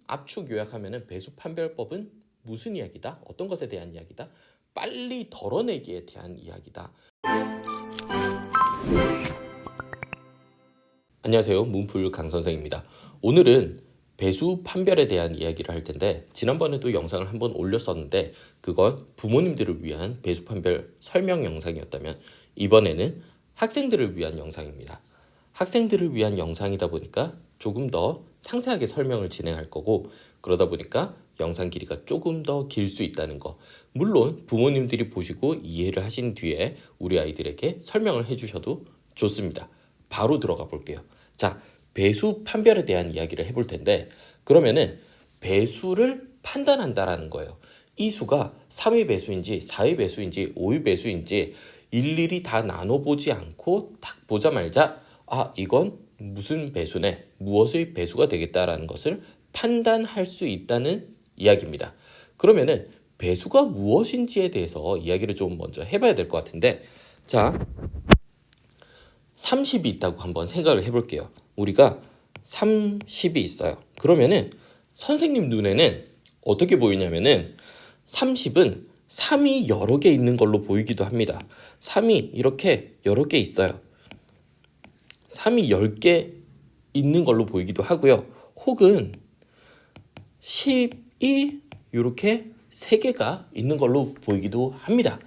압축 요약하면은 배수 판별법은 무슨 이야기다? 어떤 것에 대한 이야기다? 빨리 덜어내기에 대한 이야기다. 안녕하세요. 문풀 강선생입니다. 오늘은 배수 판별에 대한 이야기를 할 텐데, 지난번에도 영상을 한번 올렸었는데 그건 부모님들을 위한 배수 판별 설명 영상이었다면, 이번에는 학생들을 위한 영상입니다. 학생들을 위한 영상이다 보니까 조금 더 상세하게 설명을 진행할 거고, 그러다 보니까 영상 길이가 조금 더 길 수 있다는 거, 물론 부모님들이 보시고 이해를 하신 뒤에 우리 아이들에게 설명을 해주셔도 좋습니다. 바로 들어가 볼게요. 자, 배수 판별에 대한 이야기를 해볼 텐데, 그러면은 배수를 판단한다라는 거예요. 이 수가 3의 배수인지 4의 배수인지 5의 배수인지 일일이 다 나눠보지 않고 딱 보자마자 이건 무슨 배수네, 무엇의 배수가 되겠다라는 것을 판단할 수 있다는 이야기입니다. 그러면은 배수가 무엇인지에 대해서 이야기를 좀 먼저 해봐야 될 것 같은데, 자, 30이 있다고 한번 생각을 해볼게요. 우리가 30이 있어요. 그러면은 선생님 눈에는 어떻게 보이냐면은 30은 3이 여러 개 있는 걸로 보이기도 합니다. 3이 이렇게 여러 개 있어요. 3이 10개 있는 걸로 보이기도 하고요. 혹은 10이 이렇게 3개가 있는 걸로 보이기도 합니다.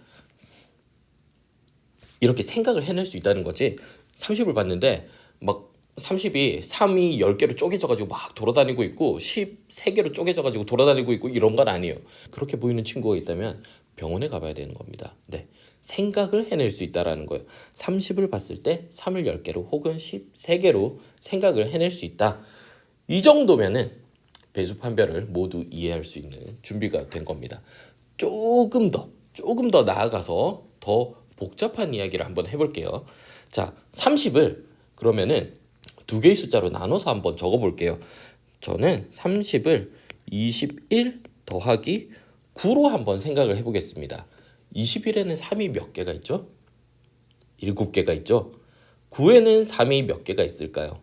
이렇게 생각을 해낼 수 있다는 거지. 30을 봤는데 막 30이 3이 10개로 쪼개져가지고 막 돌아다니고 있고 13개로 쪼개져가지고 돌아다니고 있고 이런 건 아니에요. 그렇게 보이는 친구가 있다면 병원에 가봐야 되는 겁니다. 네, 생각을 해낼 수 있다라는 거예요. 30을 봤을 때 3을 10개로 혹은 13개로 생각을 해낼 수 있다. 이 정도면은 배수 판별을 모두 이해할 수 있는 준비가 된 겁니다. 조금 더 나아가서 더 복잡한 이야기를 한번 해볼게요. 자, 30을 그러면은 두 개의 숫자로 나눠서 한번 적어볼게요. 저는 30을 21 더하기 9로 한번 생각을 해보겠습니다. 21에는 3이 몇 개가 있죠? 7개가 있죠? 9에는 3이 몇 개가 있을까요?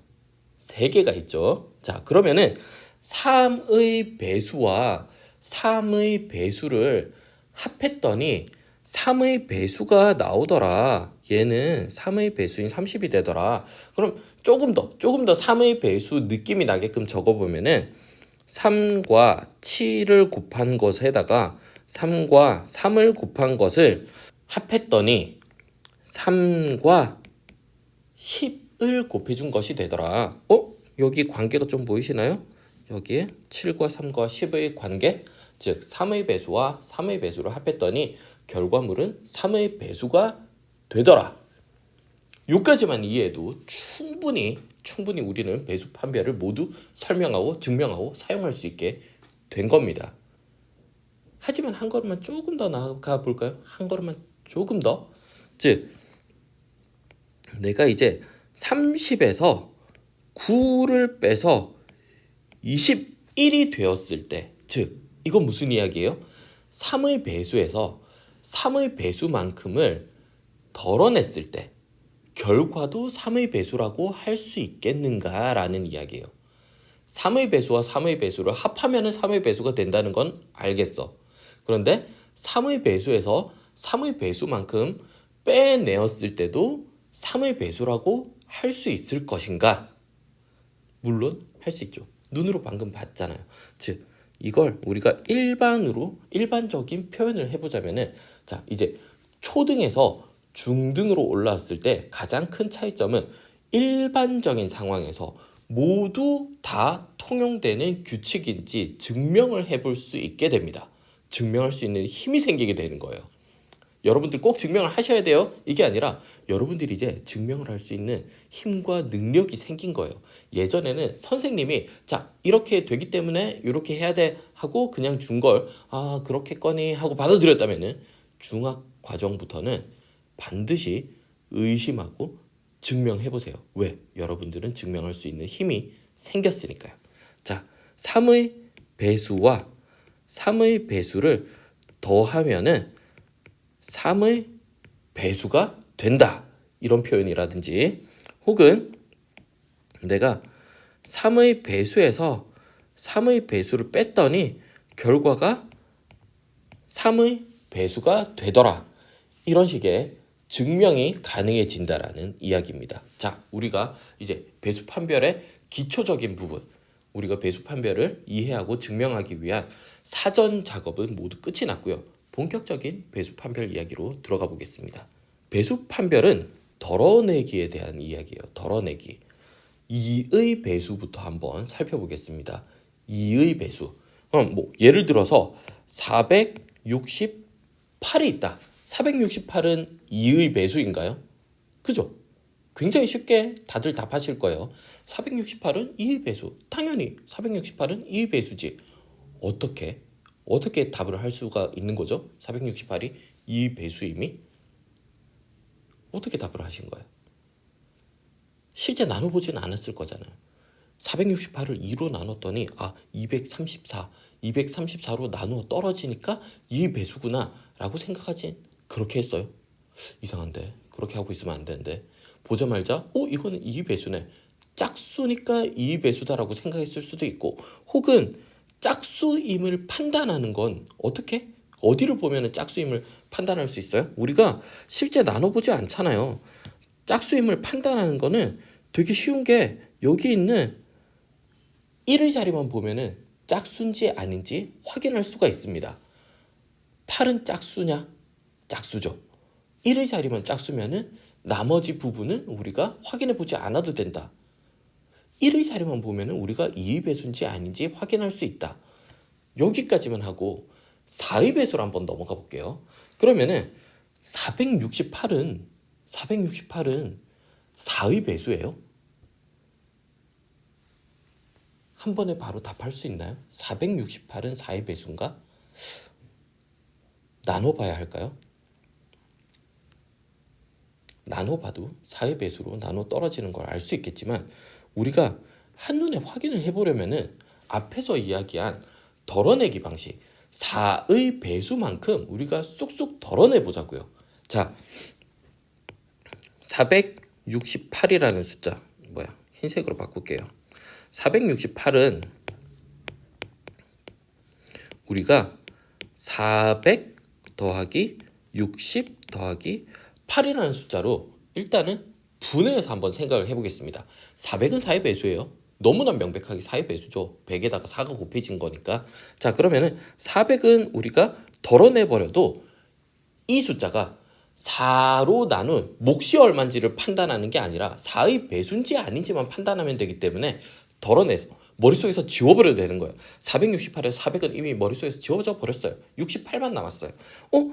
3개가 있죠. 자, 그러면은 3의 배수와 3의 배수를 합했더니 3의 배수가 나오더라. 얘는 3의 배수인 30이 되더라. 그럼 조금 더 3의 배수 느낌이 나게끔 적어보면은 3과 7을 곱한 것에다가 3과 3을 곱한 것을 합했더니 3과 10을 곱해준 것이 되더라. 여기 관계가 좀 보이시나요? 여기에 7과 3과 10의 관계, 즉 3의 배수와 3의 배수를 합했더니 결과물은 3의 배수가 되더라. 여기까지만 이해해도 충분히 우리는 배수 판별을 모두 설명하고 증명하고 사용할 수 있게 된 겁니다. 하지만 한 걸음만 조금 더 나아가 볼까요? 한 걸음만 조금 더. 즉, 내가 이제 30에서 9를 빼서 21이 되었을 때, 즉 이건 무슨 이야기예요? 3의 배수에서 3의 배수만큼을 덜어냈을 때 결과도 3의 배수라고 할 수 있겠는가라는 이야기예요. 3의 배수와 3의 배수를 합하면 3의 배수가 된다는 건 알겠어. 그런데 3의 배수에서 3의 배수만큼 빼내었을 때도 3의 배수라고 할 수 있을 것인가? 물론 할 수 있죠. 눈으로 방금 봤잖아요. 즉, 이걸 우리가 일반적인 표현을 해보자면은, 자, 이제 초등에서 중등으로 올라왔을 때 가장 큰 차이점은 일반적인 상황에서 모두 다 통용되는 규칙인지 증명을 해볼 수 있게 됩니다. 증명할 수 있는 힘이 생기게 되는 거예요. 여러분들 꼭 증명을 하셔야 돼요. 이게 아니라 여러분들이 이제 증명을 할 수 있는 힘과 능력이 생긴 거예요. 예전에는 선생님이 자, 이렇게 되기 때문에 이렇게 해야 돼 하고 그냥 준 걸 그렇겠거니 하고 받아들였다면은 중학 과정부터는 반드시 의심하고 증명해 보세요. 왜? 여러분들은 증명할 수 있는 힘이 생겼으니까요. 자, 3의 배수와 3의 배수를 더하면은 3의 배수가 된다. 이런 표현이라든지, 혹은 내가 3의 배수에서 3의 배수를 뺐더니 결과가 3의 배수가 되더라. 이런 식의 증명이 가능해진다라는 이야기입니다. 자, 우리가 이제 배수 판별의 기초적인 부분, 우리가 배수 판별을 이해하고 증명하기 위한 사전 작업은 모두 끝이 났고요. 본격적인 배수 판별 이야기로 들어가 보겠습니다. 배수 판별은 덜어내기에 대한 이야기예요. 덜어내기. 2의 배수부터 한번 살펴보겠습니다. 2의 배수. 예를 들어서 468이 있다. 468은 2의 배수인가요? 그죠? 굉장히 쉽게 다들 답하실 거예요. 468은 2의 배수. 당연히 468은 2의 배수지. 어떻게 답을 할 수가 있는 거죠? 468이 2의 배수임이? 어떻게 답을 하신 거예요? 실제 나눠보지는 않았을 거잖아요. 468을 2로 나눴더니 234로 나누어 떨어지니까 2의 배수구나 라고 생각하진 그렇게 했어요. 이상한데 그렇게 하고 있으면 안 되는데 보자마자 이거는 2의 배수네. 짝수니까 2의 배수다라고 생각했을 수도 있고 혹은 짝수임을 판단하는 건 어떻게? 어디를 보면 짝수임을 판단할 수 있어요? 우리가 실제 나눠보지 않잖아요. 짝수임을 판단하는 거는 되게 쉬운 게 여기 있는 1의 자리만 보면은 짝수인지 아닌지 확인할 수가 있습니다. 8은 짝수냐? 짝수죠. 1의 자리만 짝수면은 나머지 부분은 우리가 확인해 보지 않아도 된다. 1의 자리만 보면은 우리가 2의 배수인지 아닌지 확인할 수 있다. 여기까지만 하고 4의 배수로 한번 넘어가 볼게요. 그러면은 468은 4의 배수예요? 한 번에 바로 답할 수 있나요? 468은 4의 배수인가? 나눠봐야 할까요? 나눠봐도 4의 배수로 나눠 떨어지는 걸 알 수 있겠지만 우리가 한눈에 확인을 해보려면은 앞에서 이야기한 덜어내기 방식 4의 배수만큼 우리가 쑥쑥 덜어내보자고요. 자, 468이라는 숫자 흰색으로 바꿀게요. 468은 우리가 400 더하기 60 더하기 8이라는 숫자로 일단은 분해해서 한번 생각을 해보겠습니다. 400은 4의 배수예요. 너무나 명백하게 4의 배수죠. 100에다가 4가 곱해진 거니까. 자, 그러면은 400은 우리가 덜어내버려도 이 숫자가 4로 나눈 몫이 얼마인지를 판단하는 게 아니라 4의 배수인지 아닌지만 판단하면 되기 때문에 덜어내서 머릿속에서 지워버려도 되는 거예요. 468에서 400은 이미 머릿속에서 지워져 버렸어요. 68만 남았어요.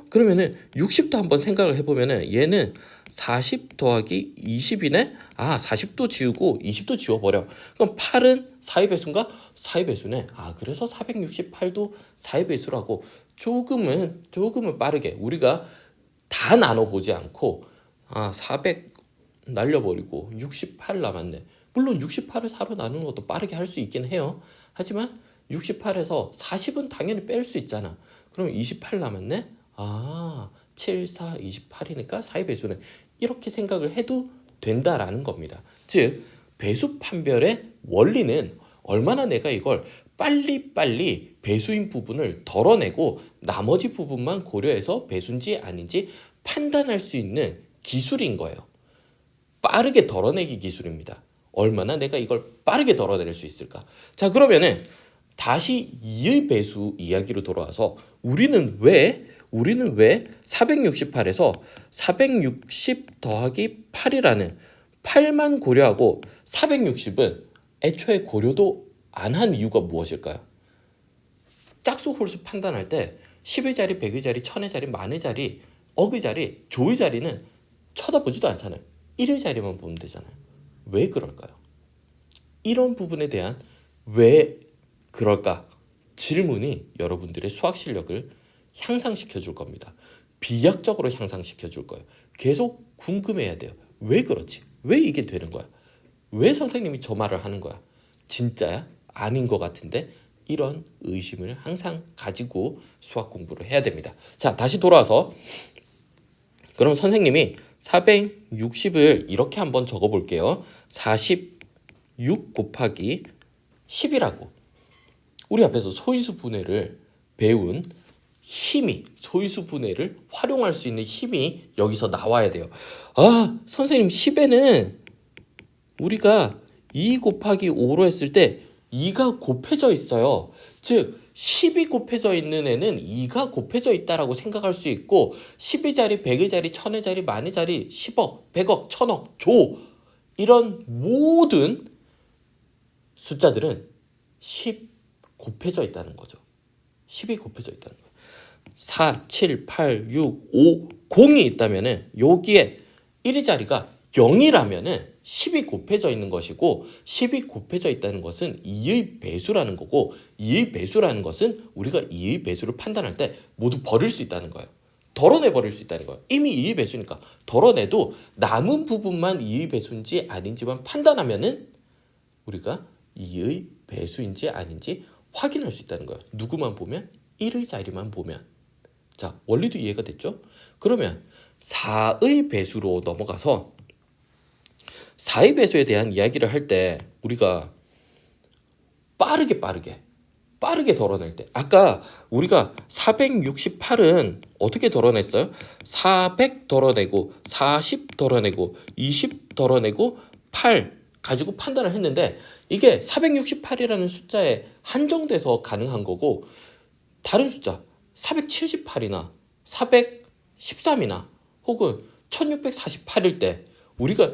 그러면은 60도 한번 생각을 해보면은 얘는 40 더하기 20이네? 40도 지우고 20도 지워버려. 그럼 8은 4의 배수인가? 4의 배수네. 그래서 468도 4의 배수라고 조금은 빠르게 우리가 다 나눠보지 않고 400 날려버리고 68 남았네. 물론 68을 4로 나누는 것도 빠르게 할 수 있긴 해요. 하지만 68에서 40은 당연히 뺄 수 있잖아. 그럼 28 남았네? 7, 4, 28이니까 4의 배수는 이렇게 생각을 해도 된다라는 겁니다. 즉 배수 판별의 원리는 얼마나 내가 이걸 빨리 배수인 부분을 덜어내고 나머지 부분만 고려해서 배수인지 아닌지 판단할 수 있는 기술인 거예요. 빠르게 덜어내기 기술입니다. 얼마나 내가 이걸 빠르게 덜어낼 수 있을까? 자, 그러면은 다시 2의 배수 이야기로 돌아와서 우리는 왜 468에서 460 더하기 8이라는 8만 고려하고 460은 애초에 고려도 안 한 이유가 무엇일까요? 짝수 홀수 판단할 때 10의 자리, 100의 자리, 1000의 자리, 만의 자리, 억의 자리, 조의 자리는 쳐다보지도 않잖아요. 1의 자리만 보면 되잖아요. 왜 그럴까요? 이런 부분에 대한 왜 그럴까? 질문이 여러분들의 수학 실력을 향상시켜 줄 겁니다. 비약적으로 향상시켜 줄 거예요. 계속 궁금해야 돼요. 왜 그렇지? 왜 이게 되는 거야? 왜 선생님이 저 말을 하는 거야? 진짜야? 아닌 것 같은데? 이런 의심을 항상 가지고 수학 공부를 해야 됩니다. 자, 다시 돌아와서 그럼 선생님이 460을 이렇게 한번 적어볼게요. 46 곱하기 10이라고. 우리 앞에서 소인수 분해를 배운 힘이, 소인수 분해를 활용할 수 있는 힘이 여기서 나와야 돼요. 아, 선생님 10에는 우리가 2 곱하기 5로 했을 때 2가 곱해져 있어요. 즉 10이 곱해져 있는 애는 2가 곱해져 있다라고 생각할 수 있고 10의 자리, 100의 자리, 1000의 자리, 만의 자리, 10억, 100억, 1000억, 조 이런 모든 숫자들은 10 곱해져 있다는 거죠. 10이 곱해져 있다는 거예요. 4, 7, 8, 6, 5, 0이 있다면은 여기에 1의 자리가 0이라면은 10이 곱해져 있는 것이고 10이 곱해져 있다는 것은 2의 배수라는 거고 2의 배수라는 것은 우리가 2의 배수를 판단할 때 모두 버릴 수 있다는 거예요. 덜어내 버릴 수 있다는 거예요. 이미 2의 배수니까 덜어내도 남은 부분만 2의 배수인지 아닌지만 판단하면은 우리가 2의 배수인지 아닌지 확인할 수 있다는 거예요. 누구만 보면? 1의 자리만 보면. 자, 원리도 이해가 됐죠? 그러면 4의 배수로 넘어가서 4의 배수에 대한 이야기를 할 때 우리가 빠르게 덜어낼 때 아까 우리가 468은 어떻게 덜어냈어요? 400 덜어내고 40 덜어내고 20 덜어내고 8 가지고 판단을 했는데 이게 468이라는 숫자에 한정돼서 가능한 거고 다른 숫자 478이나 413이나 혹은 1648일 때 우리가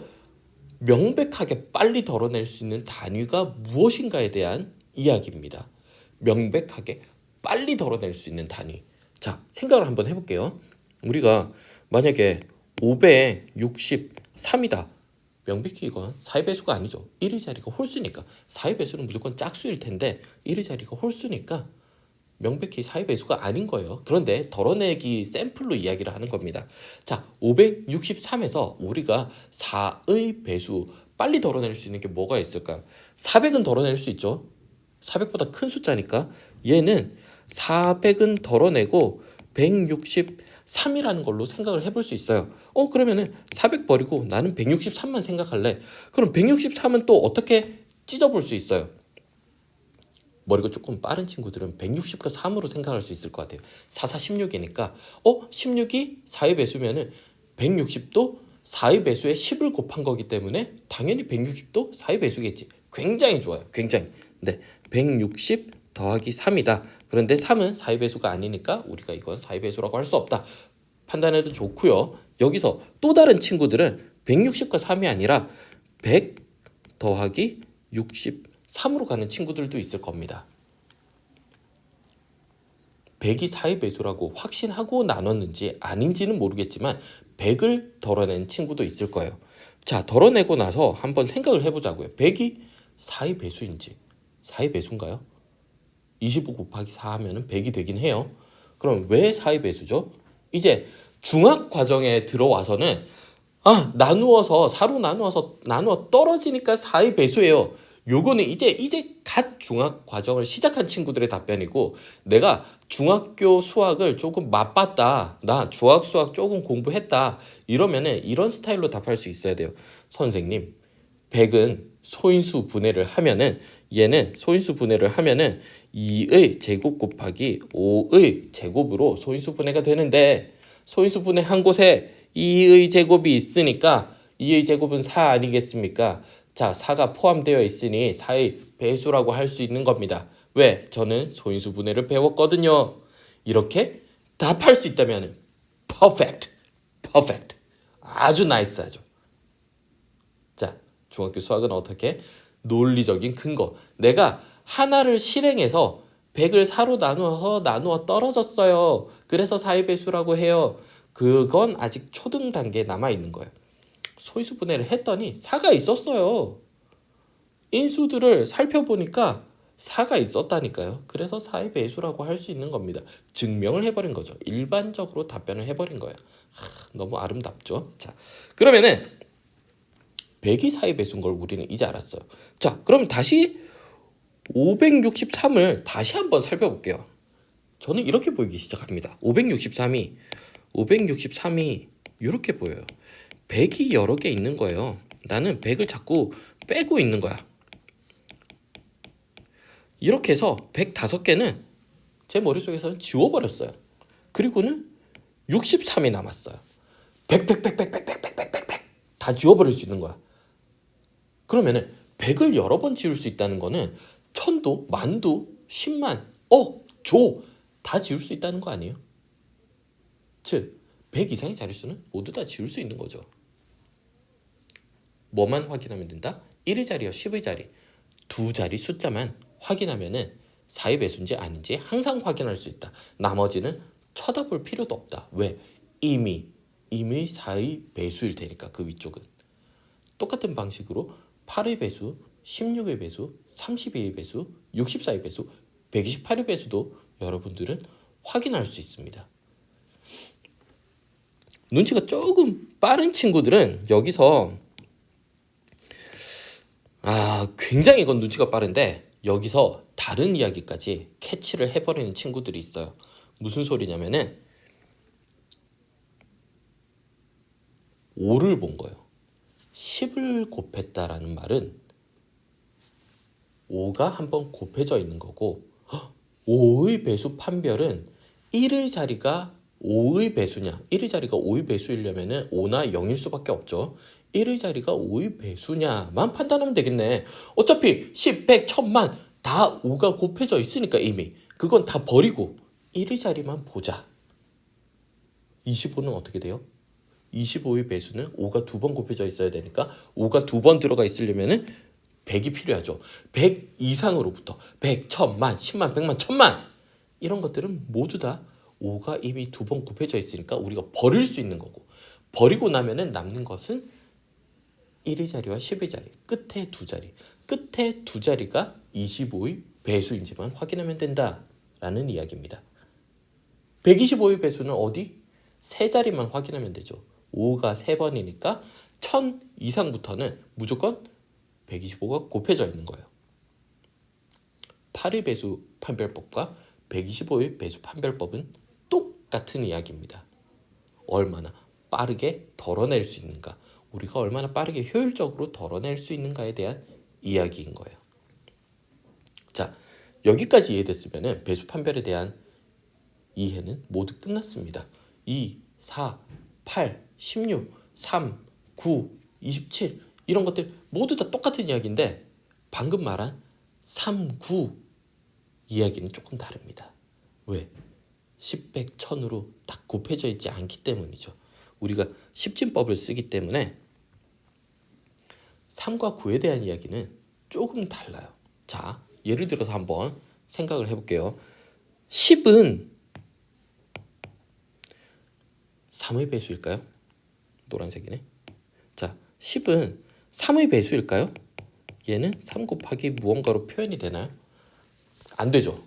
명백하게 빨리 덜어낼 수 있는 단위가 무엇인가에 대한 이야기입니다. 명백하게 빨리 덜어낼 수 있는 단위. 자, 생각을 한번 해볼게요. 우리가 만약에 563이다. 명백히 이건 4의 배수가 아니죠. 1의 자리가 홀수니까 4의 배수는 무조건 짝수일 텐데 1의 자리가 홀수니까 명백히 4의 배수가 아닌 거예요. 그런데 덜어내기 샘플로 이야기를 하는 겁니다. 자, 563에서 우리가 4의 배수 빨리 덜어낼 수 있는 게 뭐가 있을까요? 400은 덜어낼 수 있죠. 400보다 큰 숫자니까 얘는 400은 덜어내고 163이라는 걸로 생각을 해볼 수 있어요. 그러면은 400 버리고 나는 163만 생각할래. 그럼 163은 또 어떻게 찢어볼 수 있어요? 머리가 조금 빠른 친구들은 160과 3으로 생각할 수 있을 것 같아요. 4, 4, 16이니까 16이 4의 배수면은 160도 4의 배수에 10을 곱한 거기 때문에 당연히 160도 4의 배수겠지. 굉장히 좋아요. 굉장히. 네, 160 더하기 3이다. 그런데 3은 4의 배수가 아니니까 우리가 이건 4의 배수라고 할 수 없다. 판단해도 좋고요. 여기서 또 다른 친구들은 160과 3이 아니라 100 더하기 63으로 가는 친구들도 있을 겁니다. 100이 4의 배수라고 확신하고 나눴는지 아닌지는 모르겠지만 100을 덜어낸 친구도 있을 거예요. 자, 덜어내고 나서 한번 생각을 해보자고요. 100이 4의 배수인지 4의 배수인가요? 25 곱하기 4 하면 100이 되긴 해요. 그럼 왜 4의 배수죠? 이제 중학 과정에 들어와서는 나누어서 4로 나누어 떨어지니까 4의 배수예요. 요거는 이제 갓 중학 과정을 시작한 친구들의 답변이고 내가 중학교 수학을 조금 맛봤다. 나 중학 수학 조금 공부했다. 이러면은 이런 스타일로 답할 수 있어야 돼요. 선생님, 100은 소인수 분해를 하면은 얘는 소인수 분해를 하면은 2의 제곱 곱하기 5의 제곱으로 소인수 분해가 되는데 소인수 분해 한 곳에 2의 제곱이 있으니까 2의 제곱은 4 아니겠습니까? 자, 4가 포함되어 있으니 4의 배수라고 할 수 있는 겁니다. 왜? 저는 소인수 분해를 배웠거든요. 이렇게 답할 수 있다면 perfect. 아주 나이스하죠. 자, 중학교 수학은 어떻게? 논리적인 근거. 내가 하나를 실행해서 100을 4로 나누어 떨어졌어요. 그래서 4의 배수라고 해요. 그건 아직 초등 단계에 남아있는 거예요. 소인수 분해를 했더니 4가 있었어요. 인수들을 살펴보니까 4가 있었다니까요. 그래서 4의 배수라고 할 수 있는 겁니다. 증명을 해버린 거죠. 일반적으로 답변을 해버린 거예요. 너무 아름답죠. 자, 그러면은 100이 4의 배수인 걸 우리는 이제 알았어요. 자, 그럼 다시 563을 다시 한번 살펴볼게요. 저는 이렇게 보이기 시작합니다. 563이 이렇게 보여요. 100이 여러 개 있는 거예요. 나는 100을 자꾸 빼고 있는 거야. 이렇게 해서 105개는 제 머릿속에서는 지워버렸어요. 그리고는 63이 남았어요. 100 다 지워버릴 수 있는 거야. 그러면은 100을 여러 번 지울 수 있다는 거는 천도, 만도, 10만, 억, 조 다 지울 수 있다는 거 아니에요? 즉, 100 이상의 자릿수는 모두 다 지울 수 있는 거죠. 뭐만 확인하면 된다? 1의 자리와 10의 자리 두 자리 숫자만 확인하면은 4의 배수인지 아닌지 항상 확인할 수 있다. 나머지는 쳐다볼 필요도 없다. 왜? 이미 4의 배수일 테니까 그 위쪽은. 똑같은 방식으로 8의 배수, 16의 배수, 32의 배수, 64의 배수, 128의 배수도 여러분들은 확인할 수 있습니다. 눈치가 조금 빠른 친구들은 여기서 굉장히 이건 눈치가 빠른데 여기서 다른 이야기까지 캐치를 해버리는 친구들이 있어요. 무슨 소리냐면은 5를 본 거예요. 10을 곱했다라는 말은 5가 한번 곱해져 있는 거고 5의 배수 판별은 1의 자리가 5의 배수냐 1의 자리가 5의 배수이려면 5나 0일 수밖에 없죠. 1의 자리가 5의 배수냐만 판단하면 되겠네. 어차피 10, 100, 1000만 다 5가 곱해져 있으니까 이미 그건 다 버리고 1의 자리만 보자. 25는 어떻게 돼요? 25의 배수는 5가 두 번 곱해져 있어야 되니까 5가 두 번 들어가 있으려면 100이 필요하죠. 100 이상으로부터 100, 1000만, 10만, 100만, 1000만 이런 것들은 모두 다 5가 이미 두 번 곱해져 있으니까 우리가 버릴 수 있는 거고 버리고 나면은 남는 것은 1의 자리와 10의 자리 끝에 두 자리 끝에 두 자리가 25의 배수인지만 확인하면 된다라는 이야기입니다. 125의 배수는 어디? 세 자리만 확인하면 되죠. 5가 3번이니까 1000 이상부터는 무조건 125가 곱해져 있는 거예요. 8의 배수 판별법과 125의 배수 판별법은 똑같은 이야기입니다. 얼마나 빠르게 덜어낼 수 있는가, 우리가 얼마나 빠르게 효율적으로 덜어낼 수 있는가에 대한 이야기인 거예요. 자, 여기까지 이해됐으면 배수 판별에 대한 이해는 모두 끝났습니다. 2, 4, 8, 16, 3, 9, 27 이런 것들 모두 다 똑같은 이야기인데 방금 말한 3, 9 이야기는 조금 다릅니다. 왜? 10, 100, 1000으로 딱 곱해져 있지 않기 때문이죠. 우리가 십진법을 쓰기 때문에 3과 9에 대한 이야기는 조금 달라요. 자, 예를 들어서 한번 생각을 해볼게요. 10은 3의 배수일까요? 노란색이네. 자, 10은 3의 배수일까요? 얘는 3 곱하기 무언가로 표현이 되나요? 안 되죠.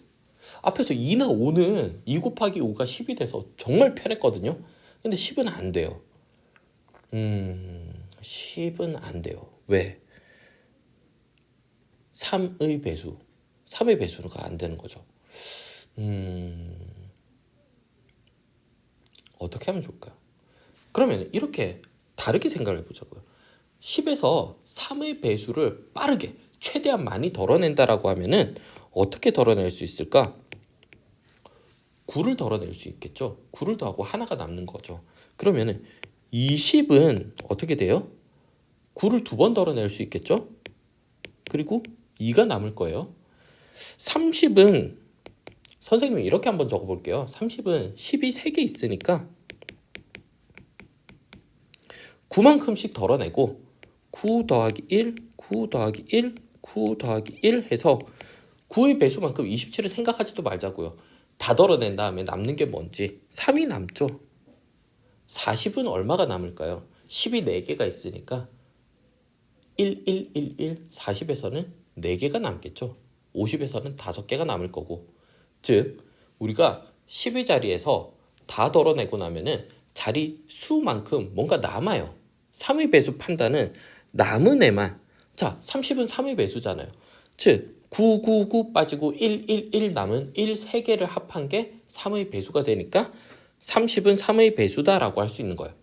앞에서 2나 5는 2 곱하기 5가 10이 돼서 정말 편했거든요. 근데 10은 안 돼요. 10은 안 돼요. 왜? 3의 배수. 3의 배수가 안 되는 거죠. 어떻게 하면 좋을까요? 그러면 이렇게 다르게 생각을 해보자고요. 10에서 3의 배수를 빠르게 최대한 많이 덜어낸다라고 하면은 어떻게 덜어낼 수 있을까? 9를 덜어낼 수 있겠죠. 9를 더하고 하나가 남는 거죠. 그러면은 20은 어떻게 돼요? 9를 두 번 덜어낼 수 있겠죠. 그리고 2가 남을 거예요. 30은 선생님이 이렇게 한번 적어볼게요. 30은 10이 3개 있으니까 9만큼씩 덜어내고 9 더하기 1, 9 더하기 1, 9 더하기 1 해서 9의 배수만큼 27을 생각하지도 말자고요. 다 덜어낸 다음에 남는 게 뭔지 3이 남죠. 40은 얼마가 남을까요? 10이 4개가 있으니까 1, 1, 1, 1, 40에서는 4개가 남겠죠. 50에서는 5개가 남을 거고 즉 우리가 10의 자리에서 다 덜어내고 나면은 자리 수만큼 뭔가 남아요. 3의 배수 판단은 남은 애만 자 30은 3의 배수잖아요. 즉 9, 9, 9 빠지고 1, 1, 1 남은 1, 3개를 합한 게 3의 배수가 되니까 30은 3의 배수다라고 할 수 있는 거예요.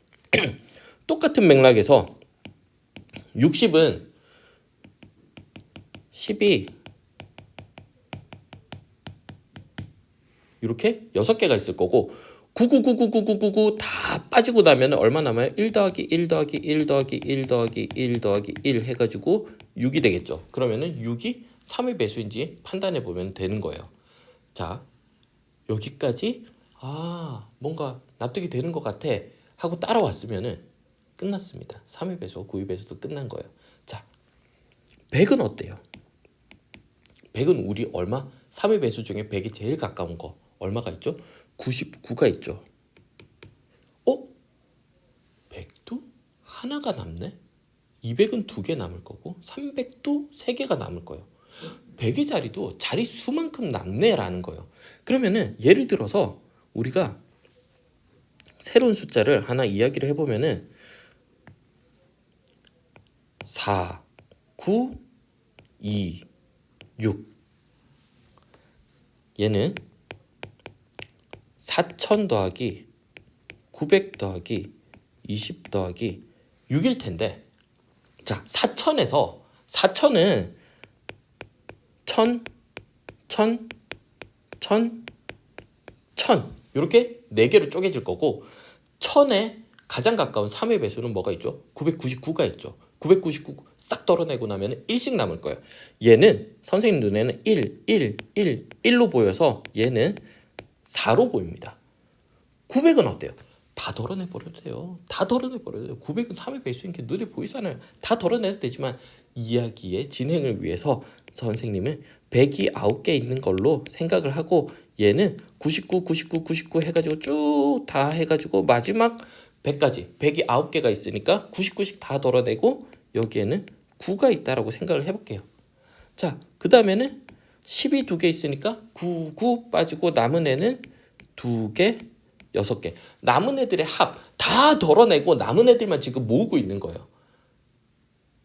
똑같은 맥락에서 60은 10이 이렇게 6개가 있을 거고 99999999 다 빠지고 나면 얼마 남아요? 1 더하기 1 더하기 1 더하기 1 더하기 1 더하기 1 해가지고 6이 되겠죠. 그러면은 6이 3의 배수인지 판단해 보면 되는 거예요. 자, 여기까지 뭔가 납득이 되는 것 같아 하고 따라왔으면은 끝났습니다. 3의 배수, 9의 배수도 끝난 거예요. 자, 100은 어때요? 100은 우리 얼마? 3의 배수 중에 100이 제일 가까운 거 얼마가 있죠? 99가 있죠. 100도 하나가 남네? 200은 2개 남을 거고 300도 3개가 남을 거예요. 100의 자리도 자리 수만큼 남네라는 거예요. 그러면은 예를 들어서 우리가 새로운 숫자를 하나 이야기를 해보면은 4, 9, 2, 6 얘는 4000 더하기 900 더하기 20 더하기 6일 텐데 자 4000에서 4000은 1000, 1000, 1000, 1000 이렇게 4개로 쪼개질 거고 1000에 가장 가까운 3의 배수는 뭐가 있죠? 999가 있죠. 999 싹 덜어내고 나면 1씩 남을 거예요. 얘는 선생님 눈에는 1, 1, 1, 1로 보여서 얘는 4로 보입니다. 900은 어때요? 다 덜어내버려도 돼요. 다 덜어내버려도 돼요. 900은 3의 배수인 게 눈에 보이잖아요. 다 덜어내도 되지만 이야기의 진행을 위해서 선생님은 100이 9개 있는 걸로 생각을 하고 얘는 99, 99, 99 해가지고 쭉 다 해가지고 마지막 100까지 100이 9개가 있으니까 99씩 다 덜어내고 여기에는 9가 있다라고 생각을 해볼게요. 자, 그 다음에는 10이 2개 있으니까 9, 9 빠지고 남은 애는 2개, 6개. 남은 애들의 합 다 덜어내고 남은 애들만 지금 모으고 있는 거예요.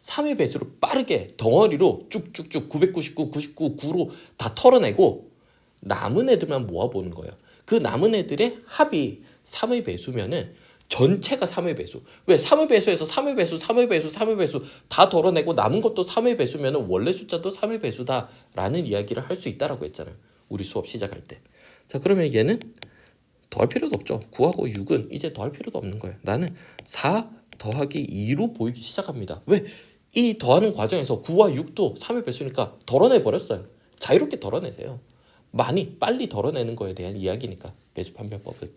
3의 배수를 빠르게 덩어리로 쭉쭉쭉 999, 99, 9로 다 털어내고 남은 애들만 모아보는 거예요. 그 남은 애들의 합이 3의 배수면은 전체가 3의 배수. 왜? 3의 배수에서 3의 배수, 3의 배수, 3의 배수 다 덜어내고 남은 것도 3의 배수면 원래 숫자도 3의 배수다라는 이야기를 할 수 있다라고 했잖아요. 우리 수업 시작할 때. 자, 그러면 얘는 더할 필요도 없죠. 9하고 6은 이제 더할 필요도 없는 거예요. 나는 4 더하기 2로 보이기 시작합니다. 왜? 이 더하는 과정에서 9와 6도 3의 배수니까 덜어내버렸어요. 자유롭게 덜어내세요. 많이 빨리 덜어내는 거에 대한 이야기니까 배수 판별법은.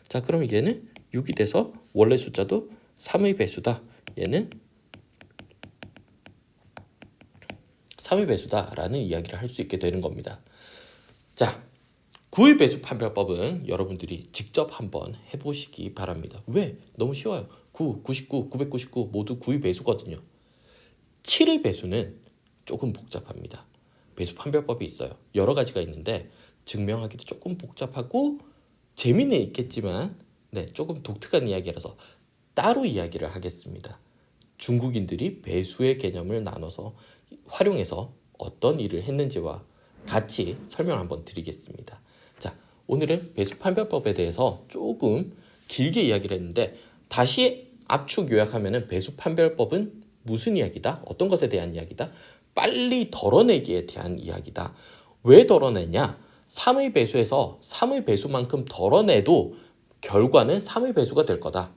자, 그러면 얘는 6이 돼서 원래 숫자도 3의 배수다. 얘는 3의 배수다라는 이야기를 할 수 있게 되는 겁니다. 자, 9의 배수 판별법은 여러분들이 직접 한번 해보시기 바랍니다. 왜? 너무 쉬워요. 9, 99, 999 모두 9의 배수거든요. 7의 배수는 조금 복잡합니다. 배수 판별법이 있어요. 여러 가지가 있는데 증명하기도 조금 복잡하고 재미는 있겠지만 조금 독특한 이야기라서 따로 이야기를 하겠습니다. 중국인들이 배수의 개념을 나눠서 활용해서 어떤 일을 했는지와 같이 설명 한번 드리겠습니다. 자, 오늘은 배수 판별법에 대해서 조금 길게 이야기를 했는데 다시 압축 요약하면은 배수 판별법은 무슨 이야기다? 어떤 것에 대한 이야기다? 빨리 덜어내기에 대한 이야기다. 왜 덜어내냐? 3의 배수에서 3의 배수만큼 덜어내도 결과는 3의 배수가 될 거다.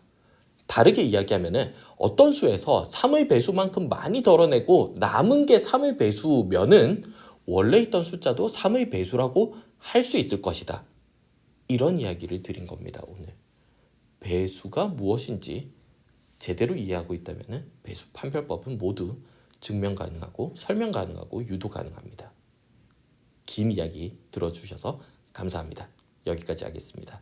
다르게 이야기하면은 어떤 수에서 3의 배수만큼 많이 덜어내고 남은 게 3의 배수면은 원래 있던 숫자도 3의 배수라고 할 수 있을 것이다. 이런 이야기를 드린 겁니다, 오늘. 배수가 무엇인지 제대로 이해하고 있다면 배수 판별법은 모두 증명 가능하고 설명 가능하고 유도 가능합니다. 긴 이야기 들어주셔서 감사합니다. 여기까지 하겠습니다.